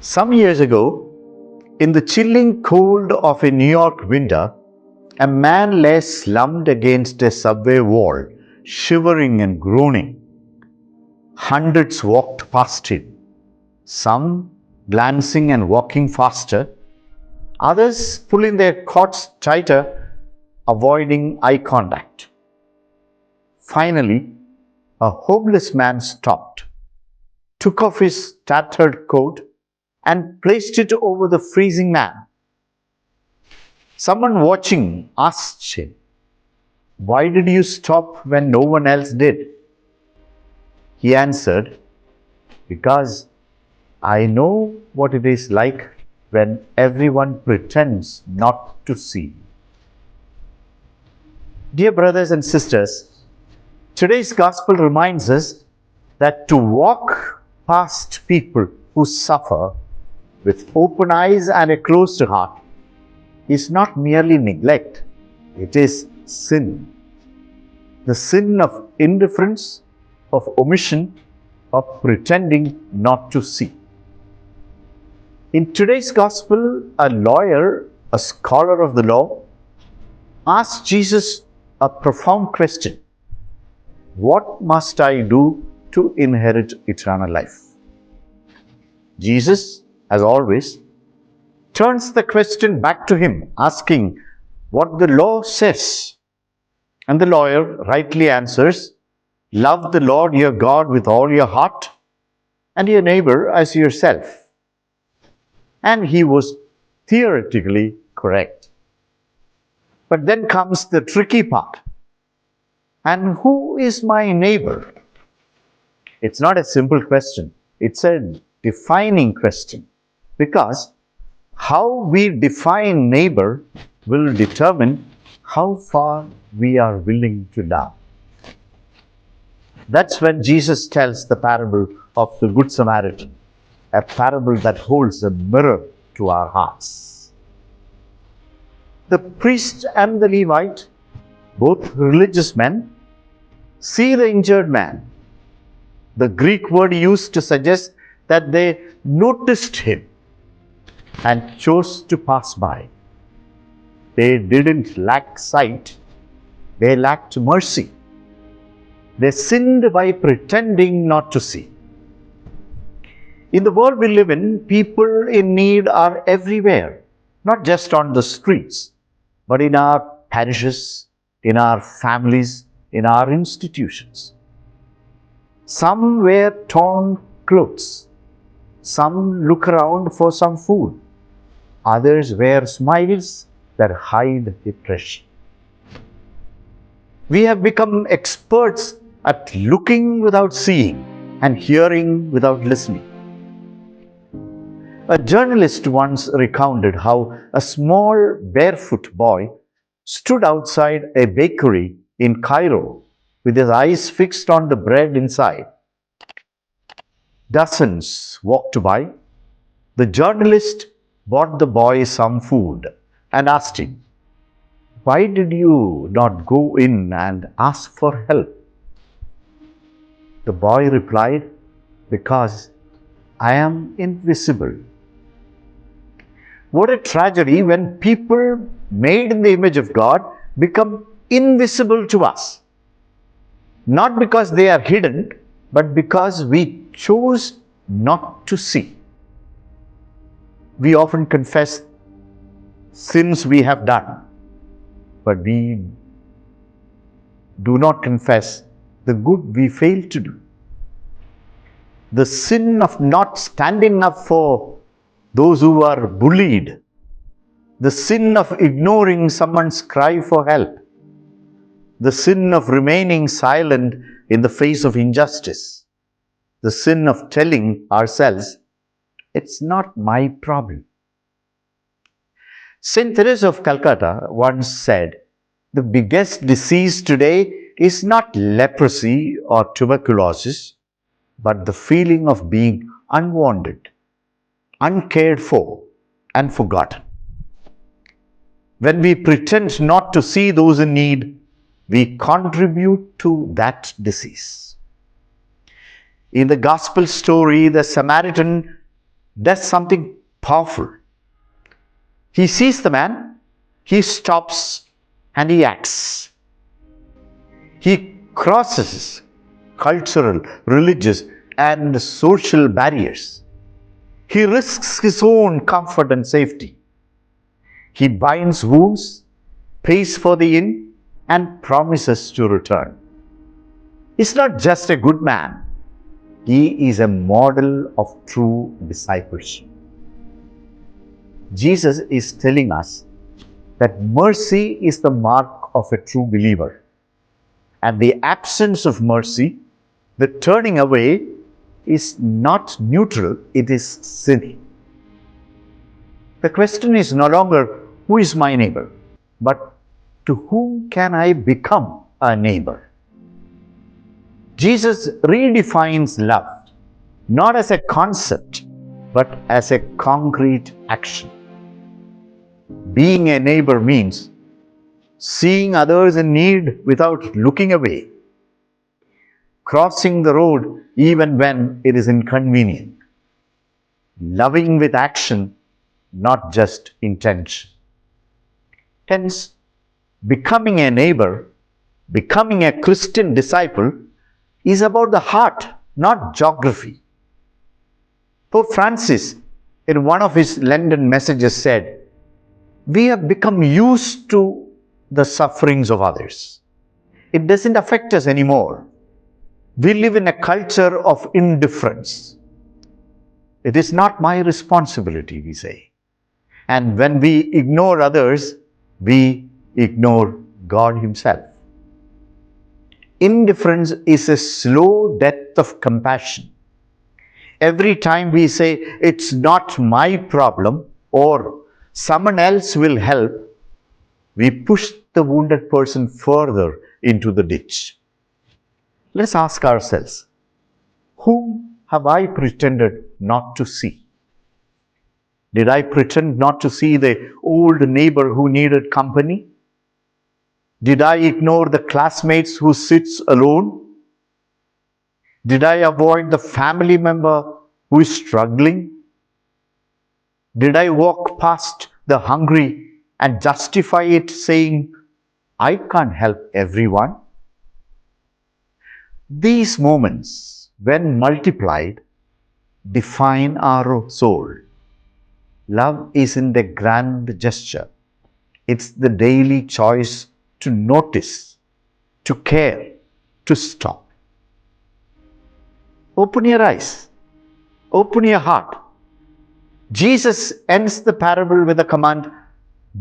Some years ago, in the chilling cold of a New York winter, a man lay slumped against a subway wall, shivering and groaning. Hundreds walked past him, some glancing and walking faster, others pulling their coats tighter, avoiding eye contact. Finally, a homeless man stopped, took off his tattered coat, and placed it over the freezing man. Someone watching asked him, "Why did you stop when no one else did?" He answered, "Because I know what it is like when everyone pretends not to see." Dear brothers and sisters, today's gospel reminds us that to walk past people who suffer with open eyes and a closed heart is not merely neglect, it is sin. The sin of indifference, of omission, of pretending not to see. In today's gospel, a lawyer, a scholar of the law, asked Jesus a profound question: "What must I do to inherit eternal life?" Jesus, as always, turns the question back to him, asking what the law says. And the lawyer rightly answers, "Love the Lord your God with all your heart and your neighbor as yourself." And he was theoretically correct. But then comes the tricky part. And who is my neighbor? It's not a simple question. It's a defining question. Because how we define neighbor will determine how far we are willing to love. That's when Jesus tells the parable of the Good Samaritan, a parable that holds a mirror to our hearts. The priest and the Levite, both religious men, see the injured man. The Greek word used to suggest that they noticed him and chose to pass by. They didn't lack sight, they lacked mercy. They sinned by pretending not to see. In the world we live in, people in need are everywhere, not just on the streets, but in our parishes, in our families, in our institutions. Some wear torn clothes. Some look around for some food. Others wear smiles that hide depression. We have become experts at looking without seeing and hearing without listening. A journalist once recounted how a small barefoot boy stood outside a bakery in Cairo with his eyes fixed on the bread inside. Dozens walked by. The journalist bought the boy some food and asked him, "Why did you not go in and ask for help?" The boy replied, "Because I am invisible." What a tragedy when people made in the image of God become invisible to us. Not because they are hidden, but because we chose not to see. We often confess sins we have done, but we do not confess the good we failed to do. The sin of not standing up for those who are bullied, the sin of ignoring someone's cry for help, the sin of remaining silent in the face of injustice, the sin of telling ourselves, "It's not my problem." Saint Teresa of Calcutta once said, "The biggest disease today is not leprosy or tuberculosis, but the feeling of being unwanted, uncared for, and forgotten." When we pretend not to see those in need, we contribute to that disease. In the gospel story, the Samaritan does something powerful. He sees the man, he stops, and he acts. He crosses cultural, religious, and social barriers. He risks his own comfort and safety. He binds wounds, pays for the inn, and promises to return. He's not just a good man, he is a model of true discipleship. Jesus is telling us that mercy is the mark of a true believer. And the absence of mercy, the turning away, is not neutral, it is sin. The question is no longer, who is my neighbor? But to whom can I become a neighbor? Jesus redefines love, not as a concept, but as a concrete action. Being a neighbor means seeing others in need without looking away, crossing the road even when it is inconvenient, loving with action, not just intention. Hence, becoming a neighbor, becoming a Christian disciple is about the heart, not geography. Pope Francis, in one of his Lenten messages, said, "We have become used to the sufferings of others. It doesn't affect us anymore. We live in a culture of indifference. It is not my responsibility," we say. And when we ignore others, we ignore God Himself. Indifference is a slow death of compassion. Every time we say, "It's not my problem," or "someone else will help," we push the wounded person further into the ditch. Let's ask ourselves, whom have I pretended not to see? Did I pretend not to see the old neighbor who needed company? Did I ignore the classmates who sits alone? Did I avoid the family member who is struggling? Did I walk past the hungry and justify it saying, "I can't help everyone"? These moments, when multiplied, define our soul. Love isn't a grand gesture. It's the daily choice to notice, to care, to stop. Open your eyes. Open your heart. Jesus ends the parable with a command,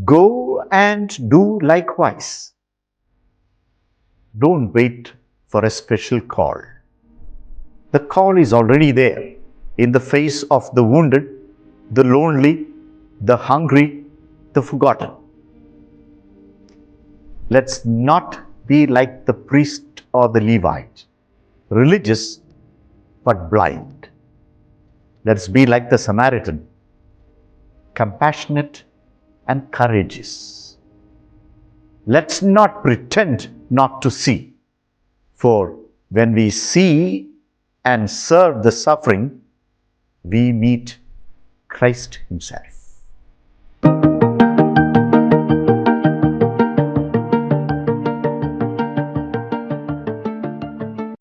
"Go and do likewise." Don't wait for a special call. The call is already there in the face of the wounded, the lonely, the hungry, the forgotten. Let's not be like the priest or the Levite, religious but blind. Let's be like the Samaritan, compassionate and courageous. Let's not pretend not to see, for when we see and serve the suffering, we meet Christ Himself.